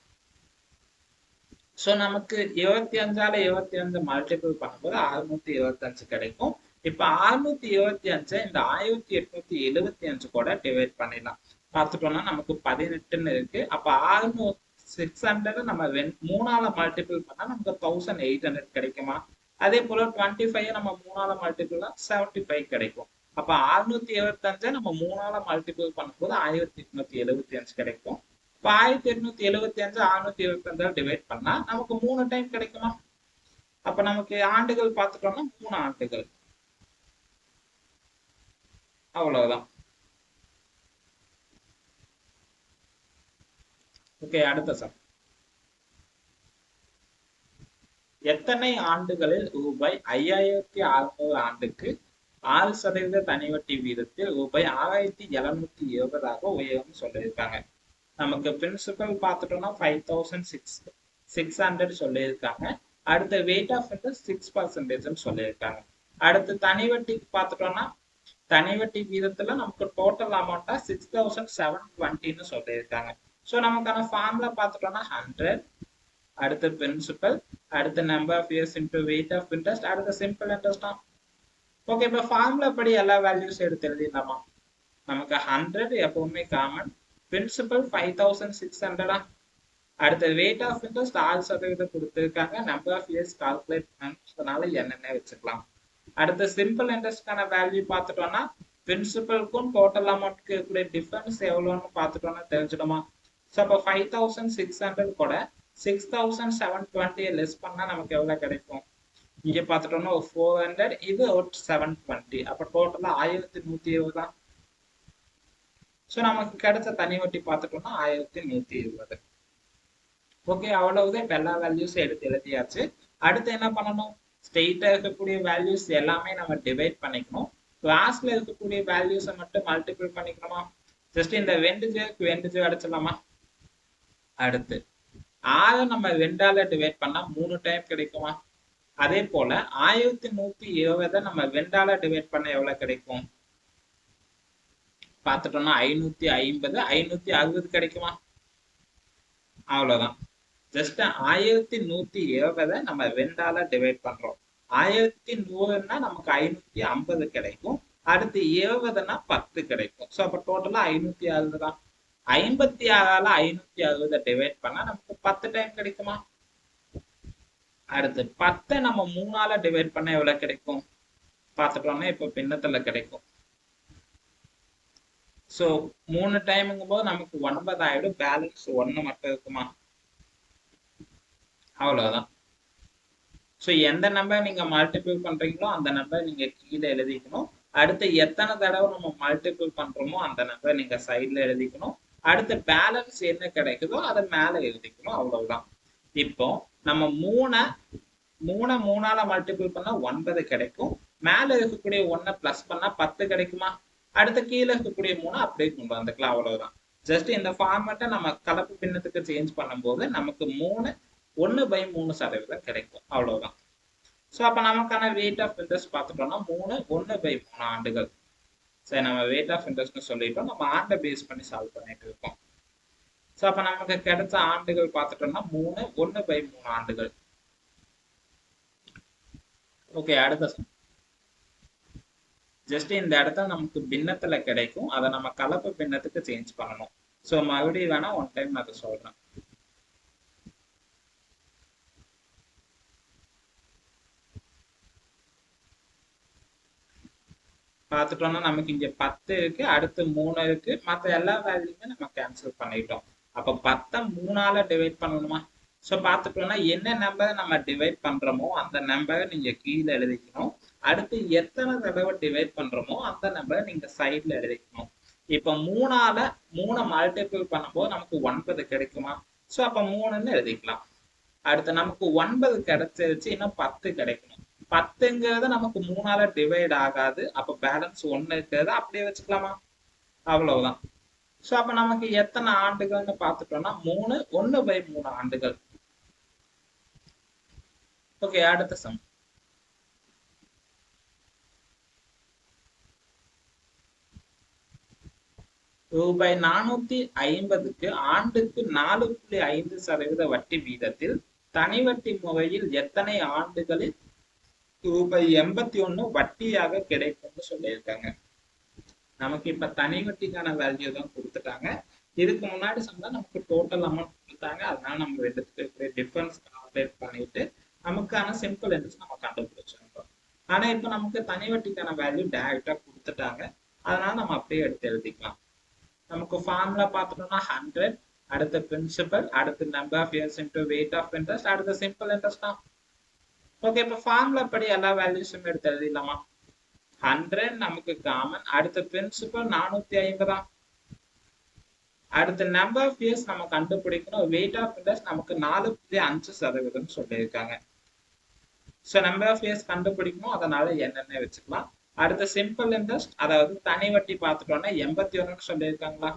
சோ நமக்கு 25ஆல 25 மல்டிபிள் பண்ணும்போது 625 கிடைக்கும். இப்ப 625 இந்த 1875 கூட டிவைட் பண்ணிடலாம். பார்த்துட்டோம்னா நமக்கு 18ன்னு இருக்கு. அப்ப 600 நம்ம 3ஆல மல்டிபிள் பண்ணா நமக்கு 1800 கிடைக்குமா? அதே போல 25 நம்ம 3ஆல மல்டிபிள் 75 கிடைக்கும். அப்ப 625 நம்ம 3ஆல மல்டிபிள் பண்ணும்போது 1875 கிடைக்கும். இப்ப 1875 625 டிவைட் பண்ணா நமக்கு 3 டைம் கிடைக்குமா? அப்ப நமக்கு ஆண்டுகள் பார்த்துட்டோம்னா 3 ஆண்டுகள். அவ்வளவுதான். ஓகே, அடுத்த சம். எத்தனை ஆண்டுகளில் ரூபாய் 5600 ஆண்டுக்கு 6% தனி வட்டி வீதத்தில் ரூபாய் 6720 உயரும் சொல்லியிருக்காங்க. நமக்கு பிரின்சிபல் பார்த்துட்டோம்னா 5600 சொல்லியிருக்காங்க. அடுத்த வெயிட் ஆஃப் இன்ட்ரெஸ்ட் 6% சொல்லியிருக்காங்க. அடுத்து தனி வட்டிக்கு பார்த்துட்டோம்னா தனி வட்டி வீதத்துல நமக்கு டோட்டல் அமௌண்டா 6720 சொல்லியிருக்காங்க. ஸோ நமக்கான ஃபார்முலா பார்த்துட்டோம்னா 100, அடுத்து பிரின்சிபல், அடுத்து number of years into weight of interest, அடுத்து சிம்பிள் இன்ட்ரெஸ்ட். ஓகே, இப்போ ஃபார்முலா படி எல்லா வேல்யூஸ் எடுத்து எழுதிடலாமா? நமக்கு 100 எப்பவுமே காமன், பிரின்சிபல் 5600, அடுத்த வெயிட் ஆஃப் இன்ட்ரெஸ்ட் 6% கொடுத்துருக்காங்க, நம்பர் ஆஃப் இயர்ஸ் கால்குலேட் பண்ணதுனால என்னென்ன வச்சுக்கலாம். அடுத்த சிம்பிள் இன்ட்ரெஸ்ட்கான வேல்யூ பார்த்துட்டோம்னா பிரின்சிபலுக்கும் டோட்டல் அமௌண்ட்க்கு இருக்கக்கூடிய டிஃபரன்ஸ் எவ்வளோன்னு பார்த்துட்டோம்னா தெரிஞ்சிடுமா? ஸோ அப்போ 5600 கூட 6720 லெஸ் பண்ணா நமக்கு எவ்வளவு கிடைக்கும்? இங்க பார்த்துட்டோம்னா 400, இது 720, அப்ப டோட்டலா 1120 தான். ஸோ நமக்கு கிடைச்ச தனி வட்டி பார்த்துட்டோம்னா 1120. ஓகே, அவ்வளவுதான். இப்ப எல்லா வேல்யூஸ் எடுத்து எழுதியாச்சு. அடுத்து என்ன பண்ணணும்? ஸ்ட்ரெயிட்டா இருக்கக்கூடிய வேல்யூஸ் எல்லாமே நம்ம டிவைட் பண்ணிக்கணும். கிளாஸ்ல இருக்கக்கூடிய வேல்யூஸை மட்டும் மல்டிபிள் பண்ணிக்கணுமா? ஜஸ்ட் இந்த வெண்டுஜு அடிச்சிடலாமா? அடுத்து 6 நம்ம 2ஆல டிவைட் பண்ணா 3 டைம் கிடைக்குமா? அதே போல 1120 நம்ம 2ஆல டிவைட் பண்ண எவ்வளவு கிடைக்கும்? பார்த்துட்டோம்னா 550, 560 கிடைக்குமா? அவ்வளவுதான். ஜஸ்ட் 1120 நம்ம 2ஆல டிவைட் பண்றோம். 1100ன்னா நமக்கு 550 கிடைக்கும். அடுத்து 70ன்னா 10 கிடைக்கும். ஸோ அப்ப டோட்டலா 560 தான். 56ஆல 560 டிவைட் பண்ணா நமக்கு 10 டைம் கிடைக்குமா? அடுத்து 10 நம்ம 3ஆல டிவைட் பண்ணா எவ்வளவு கிடைக்கும்? பார்த்துட்டோம்னா இப்ப பின்னத்துல கிடைக்கும். ஸோ 3 டைமுங்கும் போது நமக்கு 9 ஆயிடும். பேலன்ஸ் 1 மட்டும் இருக்குமா? அவ்வளவுதான். ஸோ எந்த நம்பர் நீங்க மல்டிபிள் பண்றீங்களோ அந்த நம்பர் நீங்க கீழே எழுதிக்கணும். அடுத்து எத்தனை தடவை நம்ம மல்டிபிள் பண்றோமோ அந்த நம்பர் நீங்க சைட்ல எழுதிக்கணும். அடுத்து பேலன்ஸ் என்ன கிடைக்குதோ அதை மேல எழுதிக்கணும். அவ்வளவுதான். இப்போ நம்ம 3ஆல மல்டிபிள் பண்ணா 9 கிடைக்கும். மேல இருக்கக்கூடிய 1 பிளஸ் பண்ணா 10 கிடைக்குமா? அடுத்து கீழே இருக்கக்கூடிய 3 அப்படியே கொண்டு வந்துக்கலாம். அவ்வளவுதான். ஜஸ்ட் இந்த ஃபார்மேட்டை நம்ம கலப்பு பின்னத்துக்கு சேஞ்ச் பண்ணும்போது நமக்கு 1/3% கிடைக்கும். அவ்வளவுதான். ஸோ அப்ப நமக்கான வெயிட் ஆஃப் இன்ட்ரெஸ்ட் பார்த்துட்டோம்னா 1/3 ஆண்டுகள். சரி, நம்ம வெயிட் ஆஃப் இன்ட்ரெஸ்ட்னு சொல்லிட்டோம். நம்ம ஆண்டை பேஸ் பண்ணி சால்வ் பண்ணிட்டு இருக்கோம். ஸோ அப்ப நமக்கு கிடைச்ச ஆண்டுகள் பார்த்துட்டோம்னா 1/3 ஆண்டுகள். ஓகே, அடுத்த ஜஸ்ட் இந்த இடத்துல நமக்கு பின்னத்துல கிடைக்கும். அதை நம்ம கலப்பு பின்னத்துக்கு சேஞ்ச் பண்ணணும். ஸோ மறுபடியும் வேணா ஒன் டைம் நான் அதை சொல்றேன். பார்த்துட்டோம்னா நமக்கு இங்க 10 இருக்கு, அடுத்து 3 இருக்கு, மற்ற எல்லா வேல்யூமே நம்ம கேன்சல் பண்ணிட்டோம். அப்ப 10 3ஆல டிவைட் பண்ணணுமா? ஸோ பார்த்துட்டோம்னா என்ன நம்பரை நம்ம டிவைட் பண்றோமோ அந்த நம்பரை நீங்க கீழே எழுதிக்கணும். அடுத்து எத்தனை தடவை டிவைட் பண்றோமோ அந்த நம்பரை நீங்க சைட்ல எழுதிக்கணும். இப்ப 3ஆல 3 மல்டிபிள் பண்ணும்போது நமக்கு 9 கிடைக்குமா? ஸோ அப்ப 3ன்னு எழுதிக்கலாம். அடுத்து நமக்கு 9 கிடைச்சிருச்சு, இன்னும் 10 கிடைக்கணும். 10ங்கிறது நமக்கு 3ஆல டிவைட் ஆகாது, அப்ப பேலன்ஸ் 1 இருக்கிறது அப்படியே வச்சுக்கலாமா? அவ்வளவுதான். ஸோ அப்ப நமக்கு எத்தனை ஆண்டுகள்னு பார்த்துட்டோம்னா 3 1/3 ஆண்டுகள். ஓகே, அடுத்த சம். ரூபாய் 450க்கு ஆண்டுக்கு 4.5% வட்டி வீதத்தில் தனி வட்டி முறையில் எத்தனை ஆண்டுகளில் ரூபாய் 81 வட்டியாக கிடைக்கும்னு சொல்லியிருக்காங்க. நமக்கு இப்ப தனி வட்டிக்கான வேல்யூ தான் கொடுத்துட்டாங்க. இதுக்கு முன்னாடி சொன்னா நமக்கு டோட்டல் அமௌண்ட் கொடுத்தாங்க, அதனால நம்ம ரெண்டுத்துக்கு டிஃபரன்ஸ் கால்குலேட் பண்ணிட்டு நமக்கான சிம்பிள் இன்ட்ரெஸ்ட் நம்ம கண்டுபிடிச்சிருக்கோம். ஆனா இப்ப நமக்கு தனி வட்டிக்கான வேல்யூ டைரக்டா கொடுத்துட்டாங்க, அதனால நம்ம அப்படியே எடுத்து எழுதிக்கலாம். நமக்கு ஃபார்முலா பார்த்துட்டோம்னா 100, அடுத்த பிரின்சிபல், அடுத்து number of years into weight of interest, அடுத்த சிம்பிள் இன்ட்ரெஸ்ட் தான். ஓகே, இப்ப ஃபார்முலா படி எல்லா வேல்யூஸும் எடுத்து எழுதிடலாமா? 100 நமக்கு காமன், அடுத்த பிரின்சிபல் 450, அடுத்த நம்பர் ஆஃப் இயர்ஸ் நம்ம கண்டுபிடிக்கணும், வெயிட் ஆஃப் இன்ட்ரெஸ்ட் நமக்கு 4.5% சொல்லியிருக்காங்க. ஸோ நம்பர் ஆஃப் இயர்ஸ் கண்டுபிடிக்கணும், அதனால என்னென்ன வச்சுக்கலாம். அடுத்த சிம்பிள் இன்ட்ரெஸ்ட் அதாவது தனி வட்டி பார்த்துட்டோம்னா 81 சொல்லியிருக்காங்களா?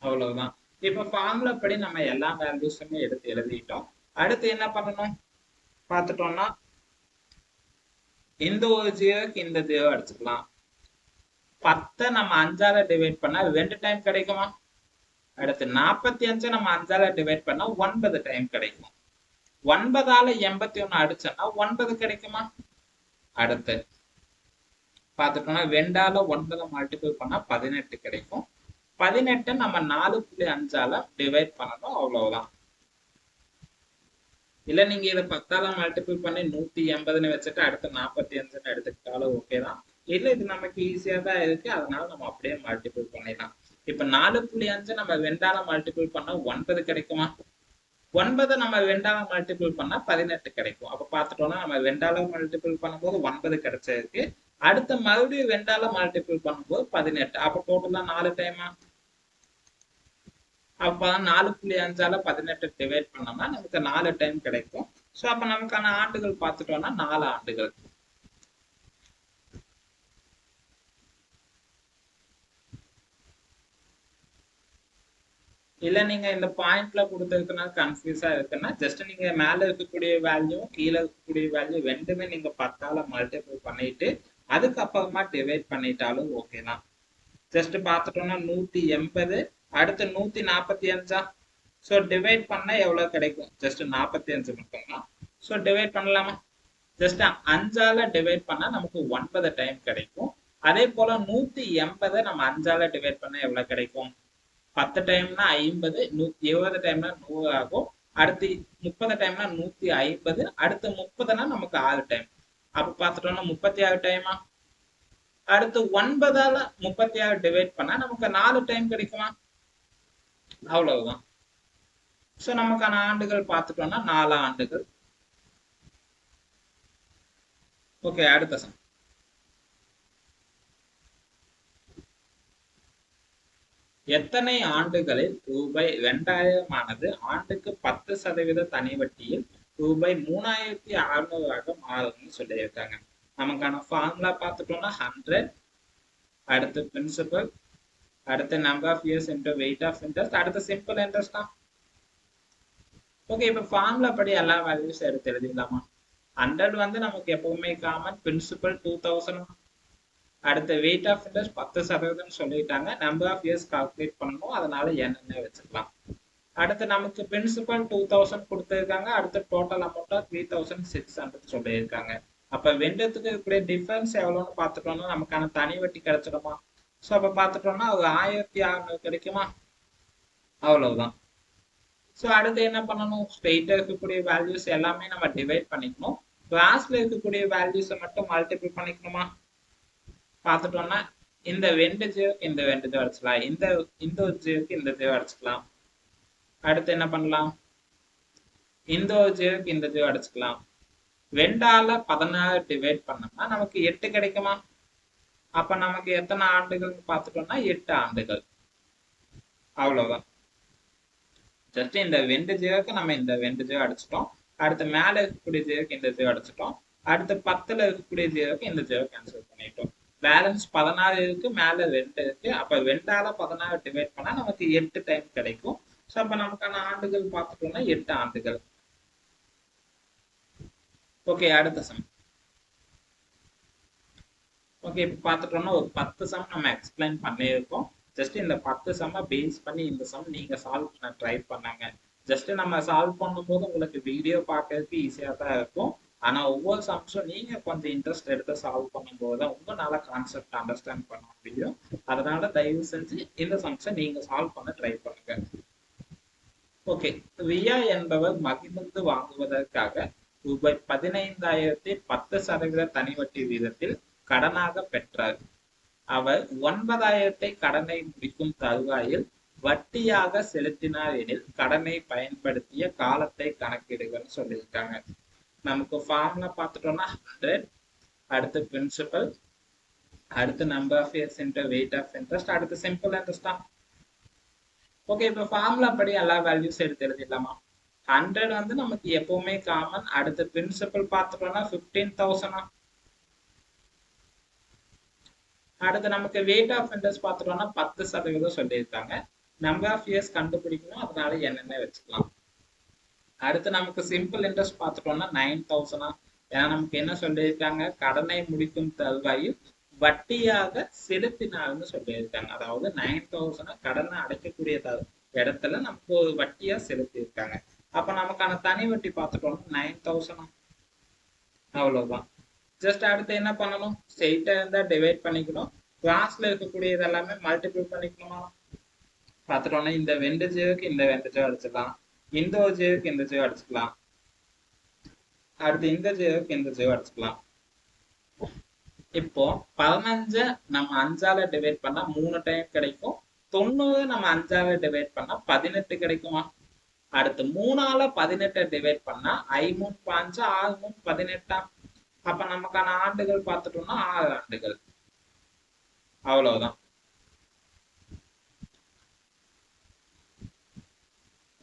அவ்வளவுதான். இப்ப ஃபார்முலா படி நம்ம எல்லா வேல்யூஸுமே எடுத்து எழுதிட்டோம். அடுத்து என்ன பண்ணணும் பார்த்துட்டோம்னா இந்த ஒரு ஜீரோக்கு இந்த ஜீரோ அடிச்சுக்கலாம். 10 நம்ம 5ஆல டிவைட் பண்ணா 2 டைம் கிடைக்குமா? அடுத்து 45 நம்ம 5ஆல டிவைட் பண்ணா 9 டைம் கிடைக்கும். 9ஆல 81 அடிச்சோம்னா 9 கிடைக்குமா? அடுத்து பார்த்துட்டோம்னா 2ஆல 9 மல்டிபிள் பண்ணா 18 கிடைக்கும். 18 நம்ம 4.5ஆல டிவைட் பண்ணணும், அவ்வளவுதான். இல்ல நீங்க இதை 10ஆல மல்டிபிள் பண்ணி 180ன்னு வச்சுட்டு அடுத்து 45ன்னு எடுத்துக்கிட்டாலும் ஓகே தான். இல்ல இது நமக்கு ஈஸியா தான் இருக்கு, அதனால நம்ம அப்படியே மல்டிபிள் பண்ணிடலாம். இப்ப 4.5 நம்ம 2ஆல மல்டிபிள் பண்ணா 9 கிடைக்குமா? 9 நம்ம 2ஆல மல்டிபிள் பண்ணா 18 கிடைக்கும். அப்ப பார்த்துட்டோம்னா நம்ம 2ஆல மல்டிபிள் பண்ணும்போது 9 கிடைச்சிருக்கு, அடுத்த மறுபடியும் 2ஆல மல்டிபிள் பண்ணும்போது 18, அப்ப டோட்டலா 4 டைமா? அப்ப 4.5ஆல 18 டிவைட் பண்ணோம்னா நமக்கு 4 டைம் கிடைக்கும். ஸோ அப்ப நமக்கான ஆண்டுகள் பார்த்துட்டோம்னா 4 ஆண்டுகள். இல்ல நீங்க இந்த பாயிண்ட்ல கொடுத்ததுக்குன்னா கன்ஃபியூஸா இருக்குன்னா ஜஸ்ட் நீங்க மேல இருக்கக்கூடிய வேல்யூ கீழே இருக்கக்கூடிய வேல்யூ ரெண்டுமே நீங்க 10ஆல மல்டிபிள் பண்ணிட்டு அதுக்கப்புறமா டிவைட் பண்ணிட்டாலும் ஓகே தான். ஜஸ்ட் பார்த்துட்டோம்னா 180, அடுத்து 145. ஸோ டிவைட் பண்ணா எவ்வளவு கிடைக்கும்? ஜஸ்ட் 45 மட்டும்தான். ஸோ டிவைட் பண்ணலாமா? ஜஸ்ட் 5ஆல டிவைட் பண்ணா நமக்கு 9 டைம் கிடைக்கும். அதே போல 180 நம்ம 5ஆல டிவைட் பண்ணா எவ்வளவு கிடைக்கும்? 10 டைம்னா 50, 120 டைம்னா 100 ஆகும். அடுத்து 30 டைம்னா 150, அடுத்து 30னா நமக்கு 6 டைம். அப்ப பார்த்துட்டோம்னா 36 டைமா? அடுத்து 9ஆல 36 டிவைட் பண்ணா நமக்கு 4 டைம் கிடைக்குமா? அவ்வளவுதான். ஸோ நமக்கான ஆண்டுகள் பார்த்துட்டோம்னா 4 ஆண்டுகள். ஓகே, அடுத்த சம். எத்தனை ஆண்டுகளில் ரூபாய் 2000 ஆனது ஆண்டுக்கு 10% தனி வட்டியில் ரூபாய் 3600 மாறும்னு சொல்லியிருக்காங்க. நமக்கான ஃபார்முலா பார்த்துட்டோம்னா 100, அடுத்து பிரின்சிபல், அடுத்து number of years into weight of interest, அடுத்து சிம்பிள் இன்ட்ரெஸ்ட் தான். ஓகே, இப்ப ஃபார்முலா படி எல்லா வேல்யூஸ் எடுத்து எழுதிடலாமா? 100 வந்து நமக்கு எப்பவுமே காமன், பிரின்சிபல் 2000, அடுத்த வெயிட் ஆஃப் இன்ட்ரெஸ்ட் 10% சொல்லிட்டாங்க, நம்பர் ஆஃப் இயர்ஸ் கால்குலேட் பண்ணணும், அதனால என்னென்ன வச்சுக்கலாம். அடுத்து நமக்கு பிரின்சிபல் 2000 கொடுத்துருக்காங்க, அடுத்து டோட்டல் அமௌண்ட் 3600 சொல்லியிருக்காங்க. அப்ப ரெண்டுத்துக்கு இருக்கக்கூடிய டிஃபரன்ஸ் எவ்வளவுன்னு பார்த்துட்டோம்னா நமக்கான தனி வட்டி கிடைச்சிடுமா? ஸோ அப்ப பார்த்துட்டோம்னா ஒரு 1600 கிடைக்குமா? அவ்வளவுதான். ஸோ அடுத்து என்ன பண்ணணும்? ஸ்ட்ரெயிட்டா இருக்கக்கூடிய வேல்யூஸ் எல்லாமே நம்ம டிவைட் பண்ணிக்கணும், கிளாஸ்ல இருக்கக்கூடிய வேல்யூஸை மட்டும் மல்டிபிள் பண்ணிக்கணுமா? பார்த்துட்டோம்னா இந்த 2 ஜீரோக்கு இந்த 2 ஜீரோ அடிச்சுக்கலாம். இந்த ஒரு ஜீரோக்கு இந்த ஜீரோ அடிச்சுக்கலாம். அடுத்து என்ன பண்ணலாம்? இந்த ஒரு ஜீரோக்கு இந்த ஜீரோ அடிச்சுக்கலாம். 2ஆல 16 டிவைட் பண்ணோம்னா நமக்கு 8 கிடைக்குமா? அப்ப நமக்கு எத்தனை ஆண்டுகள் பார்த்துட்டோம்னா 8 ஆண்டுகள். அவ்வளவுதான். ஜஸ்ட் இந்த 2 ஜீரோக்கு நம்ம இந்த 2 ஜீரோ அடிச்சிட்டோம். அடுத்து மேல இருக்கக்கூடிய ஜீரோக்கு இந்த ஜீரோ அடிச்சிட்டோம். அடுத்து 10ல இருக்கக்கூடிய ஜீரோக்கு இந்த ஜீரோ கேன்சல் பண்ணிட்டோம். பேலன்ஸ் 16 இருக்கு, மேல 2 இருக்கு. அப்ப 2ஆல 16 டிவைட் பண்ணா நமக்கு 8 டைம் கிடைக்கும். ஸோ அப்ப நமக்கான ஆண்டுகள் பார்த்துட்டோம்னா 8 ஆண்டுகள். ஓகே, அடுத்த சம். ஓகே, இப்போ பார்த்துட்டோம்னா ஒரு 10 சம் நம்ம எக்ஸ்பிளைன் பண்ணியிருக்கோம். ஜஸ்ட் இந்த 10 சம்மை பேஸ் பண்ணி இந்த சம் நீங்க சால்வ் பண்ண ட்ரை பண்ணாங்க. ஜஸ்ட் நம்ம சால்வ் பண்ணும்போது உங்களுக்கு வீடியோ பார்க்கறதுக்கு ஈஸியாக தான் இருக்கும். ஆனா ஒவ்வொரு சம்ஸும் நீங்க கொஞ்சம் இன்ட்ரெஸ்ட் எடுத்து சால்வ் பண்ணும்போது தான் உங்களால கான்செப்ட் அண்டர்ஸ்டாண்ட் பண்ண முடியும். அதனால தயவு செஞ்சு இந்த சம்ஸை நீங்க சால்வ் பண்ண ட்ரை பண்ணுங்க. ஓகே, ரியா என்பவர் மகிழ்ந்து வாங்குவதற்காக ரூபாய் 15,000 10% தனி வட்டி வீதத்தில் கடனாக பெற்றார். அவர் 9,000 கடனை முடிக்கும் தருவாயில் வட்டியாக செலுத்தினார் எனில் கடனை பயன்படுத்திய காலத்தை கணக்கிடுங்கன்னு சொல்லியிருக்காங்க. நமக்கு ஃபார்முலா பார்த்துட்டோம்னா 100, அடுத்து பிரின்சிபல், அடுத்து number of years into weight of interest, அடுத்து சிம்பிள் இன்ட்ரெஸ்டா. ஓகே, இப்போ ஃபார்முலா படி எல்லா வேல்யூஸ் எடுத்து எழுதிடலாமா? 100 வந்து நமக்கு எப்பவுமே காமன். அடுத்து பிரின்சிபல் பார்த்துட்டோம்னா 15,000. அடுத்து நமக்கு வெயிட் ஆஃப் இன்ட்ரெஸ்ட் பார்த்துட்டோம்னா 10% சொல்லியிருக்காங்க. நம்பர் ஆஃப் இயர்ஸ் கண்டுபிடிக்கணும், அதனால என்னென்ன வச்சுக்கலாம். அடுத்து நமக்கு சிம்பிள் இன்ட்ரெஸ்ட் பார்த்துட்டோம்னா 9,000. ஏன்னா நமக்கு என்ன சொல்லியிருக்காங்க? கடனை முடிக்கும் தருவாயில் வட்டியாக செலுத்தினார்னு சொல்லியிருக்காங்க. அதாவது 9,000 கடனை அடைக்கக்கூடிய இடத்துல நமக்கு ஒரு வட்டியா செலுத்தியிருக்காங்க. அப்ப நமக்கான தனி வட்டி பார்த்துட்டோம்னா 9,000. அவ்வளவுதான். ஜஸ்ட் அடுத்து என்ன பண்ணணும்? ஸ்ட்ரெயிட்டா இருந்தா டிவைட் பண்ணிக்கணும். கிளாஸ்ல இருக்கக்கூடிய இதெல்லாமே மல்டிபிள் பண்ணிக்கணுமா? பார்த்துட்டோம்னா இந்த 2 ஜீரோக்கு இந்த 2 ஜீரோ அடிச்சுக்கலாம். இந்த ஒரு ஜீரோக்கு இந்த ஜீரோ அடிச்சுக்கலாம். அடுத்து இந்த ஜீரோக்கு இந்த ஜீரோ அடிச்சுக்கலாம். இப்போ 15 நம்ம 5ஆல டிவைட் பண்ணா 3 டைம் கிடைக்கும். 90 நம்ம 5ஆல டிவைட் பண்ணா 18 கிடைக்குமா? அடுத்து 3ஆல 18 டிவைட் பண்ணா 5 5 6 18. அப்ப நமக்கான ஆண்டுகள் பார்த்துட்டோம்னா 6 ஆண்டுகள். அவ்வளவுதான்.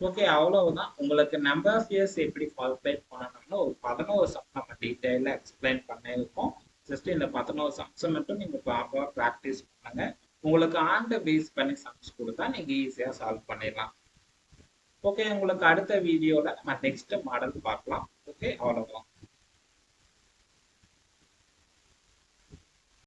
ஓகே, அவ்வளவுதான். உங்களுக்கு நம்பர் ஆஃப் இயர்ஸ் எப்படி கால்குலேட் பண்ணணும்னு ஒரு 11 சம் நம்ம டீட்டெயிலா எக்ஸ்பிளைன் பண்ணியிருக்கோம். ஜஸ்ட் இந்த 11 சம்ஸை மட்டும் நீங்க ப்ராப்பரா ப்ராக்டிஸ் பண்ணுங்க. உங்களுக்கு ஆண்டு பேஸ் பண்ணி சம்ஸ் கொடுத்தா நீங்க ஈஸியா சால்வ் பண்ணிடலாம். ஓகே, உங்களுக்கு அடுத்த வீடியோல நம்ம நெக்ஸ்ட் மாடல் பார்க்கலாம். ஓகே, அவ்வளவுதான்.